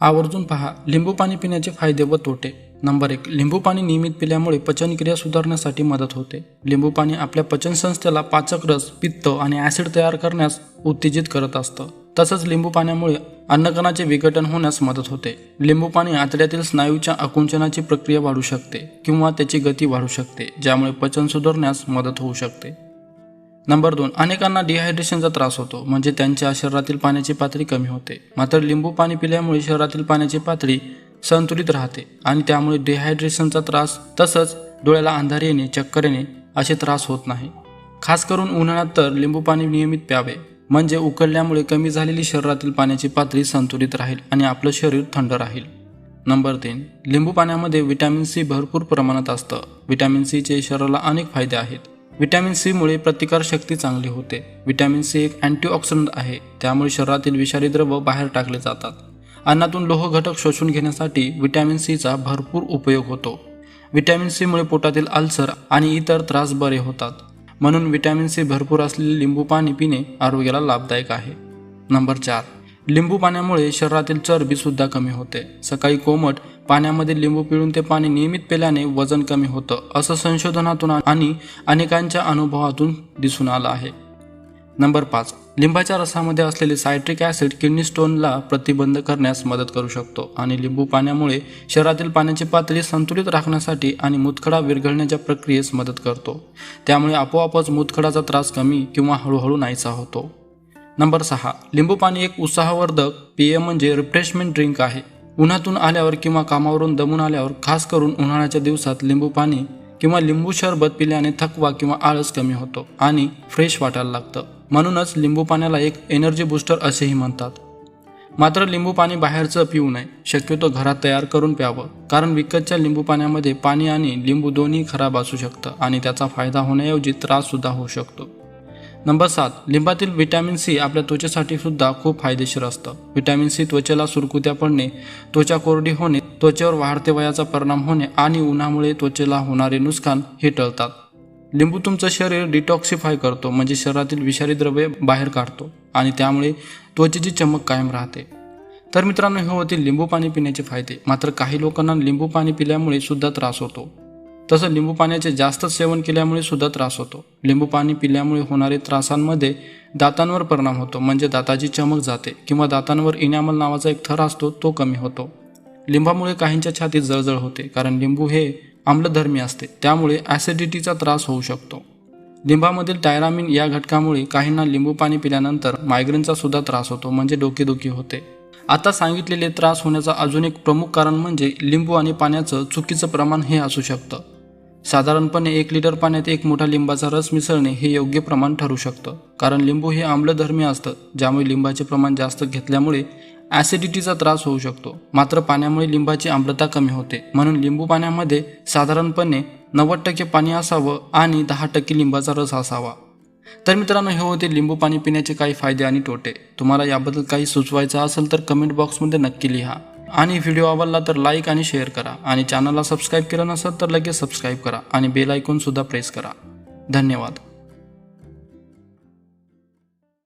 आवर्जून पहा लिंबू पाणी पिण्याचे फायदे व तोटे। नंबर 1, लिंबू पाणी नियमित पिल्यामुळे पचनक्रिया सुधारण्यासाठी मदत होते। लिंबू पाणी आपल्या पचनसंस्थेला पाचक रस, पित्त आणि ॲसिड तयार करण्यास उत्तेजित करत असतं। तसंच लिंबू पाण्यामुळे अन्नकणाचे विघटन होण्यास मदत होते। लिंबू पाणी आतड्यातील स्नायूच्या आकुंचनाची प्रक्रिया वाढवू शकते किंवा त्याची गती वाढवू शकते, ज्यामुळे पचन सुधारण्यास मदत होऊ शकते। नंबर 2, अनेकांना डिहायड्रेशनचा त्रास होतो, म्हणजे त्यांच्या शरीरातील पाण्याची पातळी कमी होते। मात्र लिंबू पाणी पिल्यामुळे शरीरातील पाण्याची पातळी संतुलित राहते आणि त्यामुळे डिहायड्रेशनचा त्रास तसंच डोळ्याला अंधारी येणे, चक्कर येणे असे त्रास होत नाही। खास करून उन्हाळ्यात तर लिंबू पाणी नियमित प्यावे, म्हणजे उकळल्यामुळे कमी झालेली शरीरातील पाण्याची पातळी संतुलित राहील आणि आपलं शरीर थंड राहील। नंबर 3, लिंबू पाण्यामध्ये व्हिटॅमिन सी भरपूर प्रमाणात असतं। व्हिटॅमिन सीचे शरीराला अनेक फायदे आहेत। व्हिटॅमिन सी मुळे प्रतिकारशक्ती चांगली होते। व्हिटॅमिन सी एक अँटीऑक्सिडंट आहे, त्यामुळे शरीरातील विषारी द्रव्य बाहेर टाकले जातात। अन्नातून लोह घटक शोषून घेण्यासाठी व्हिटॅमिन सीचा भरपूर उपयोग होतो। व्हिटॅमिन सी मुळे पोटातील अल्सर आणि इतर त्रास बरे होतात, म्हणून व्हिटॅमिन सी भरपूर असलेले लिंबू पाणी पिणे आरोग्याला लाभदायक आहे। नंबर 4, लिंबू पाण्यामुळे शरीरातील चरबी सुद्धा कमी होते। सकाळी कोमट पाण्यामध्ये लिंबू पिळून ते पाणी नियमित पिल्याने वजन कमी होतं, असं संशोधनातून आणि अनेकांच्या अनुभवातून दिसून आलं आहे। नंबर 5, लिंबाच्या रसामध्ये असलेले सायट्रिक ॲसिड किडनी स्टोनला प्रतिबंध करण्यास मदत करू शकतो आणि लिंबू पाण्यामुळे शरीरातील पाण्याची पातळी संतुलित राखण्यासाठी आणि मूतखडा विरघळण्याच्या प्रक्रियेस मदत करतो। त्यामुळे आपोआपच मूतखडाचा त्रास कमी किंवा हळूहळू नाहीसा होतो। नंबर 6, लिंबू पाणी एक उत्साहवर्धक पेय म्हणजे रिफ्रेशमेंट ड्रिंक आहे। उन्हातून आल्यावर किंवा कामावरून दमून आल्यावर खास करून उन्हाळ्याच्या दिवसात लिंबू पाणी किंवा लिंबू सरबत पिल्याने थकवा किंवा आळस कमी होतो आणि फ्रेश वाटायला लागतं। म्हणूनच लिंबू पाण्याला एक एनर्जी बूस्टर असेही म्हणतात। मात्र लिंबू पाणी बाहेरचं पिऊ नये, शक्यतो घरात तयार करून प्यावं, कारण विकतच्या लिंबू पाण्यामध्ये पाणी आणि लिंबू दोन्ही खराब असू शकतं आणि त्याचा फायदा होण्याऐवजी त्रास सुद्धा होऊ शकतो। नंबर 7, लिंबातील व्हिटॅमिन सी आपल्या त्वचेसाठी सुद्धा खूप फायदेशीर असतं। व्हिटॅमिन सी त्वचेला सुरकुत्या पडणे, त्वचा कोरडी होणे, त्वचेवर वाढते वयाचा परिणाम होणे आणि उन्हामुळे त्वचेला होणारे नुकसान हे टळतात। लिंबू तुमचं शरीर डिटॉक्सिफाय करतो, म्हणजे शरीरातील विषारी द्रव्ये बाहेर काढतो आणि त्यामुळे त्वचेची चमक कायम राहते। तर मित्रांनो, हे होते लिंबू पाणी पिण्याचे फायदे। मात्र काही लोकांना लिंबू पाणी पिल्यामुळे सुद्धा त्रास होतो, तसं लिंबू पाण्याचे जास्त सेवन केल्यामुळे सुद्धा त्रास होतो। लिंबू पाणी पिल्यामुळे होणारे त्रासांमध्ये दातांवर परिणाम होतो, म्हणजे दाताची चमक जाते किंवा दातांवर इनॅमल नावाचा एक थर असतो तो कमी होतो। लिंबामुळे काहींच्या छातीत जळजळ होते, कारण लिंबू हे आम्लधर्मी असते, त्यामुळे ॲसिडिटीचा त्रास होऊ शकतो। लिंबामधील टायरामिन या घटकामुळे काहींना लिंबू पाणी पिल्यानंतर मायग्रेनचा सुद्धा त्रास होतो, म्हणजे डोकेदुखी होते। आता सांगितलेले त्रास होण्याचं अजून एक प्रमुख कारण म्हणजे लिंबू आणि पाण्याचं चुकीचं प्रमाण हे असू शकतं। साधारणपणे 1 लिटर पाण्यात 1 मोठा लिंबाचा रस मिसळणे हे योग्य प्रमाण ठरू शकतं, कारण लिंबू हे आम्लधर्मी असतं, ज्यामुळे लिंबाचे प्रमाण जास्त घेतल्यामुळे ॲसिडिटीचा त्रास होऊ शकतो। मात्र पाण्यामुळे लिंबाची आम्लता कमी होते, म्हणून लिंबू पाण्यामध्ये साधारणपणे 90% पाणी असावं आणि 10% लिंबाचा रस असावा। तर मित्रांनो, हे होते लिंबू पाणी पिण्याचे काही फायदे आणि तोटे। तुम्हाला याबद्दल काही सुचवायचं असेल तर कमेंट बॉक्समध्ये नक्की लिहा आणि व्हिडिओ आवडला तर लाईक आणि शेअर करा आणि चॅनलला सबस्क्राईब केलं नसेल तर लगेच सबस्क्राईब करा आणि बेल आयकॉन सुद्धा प्रेस करा। धन्यवाद।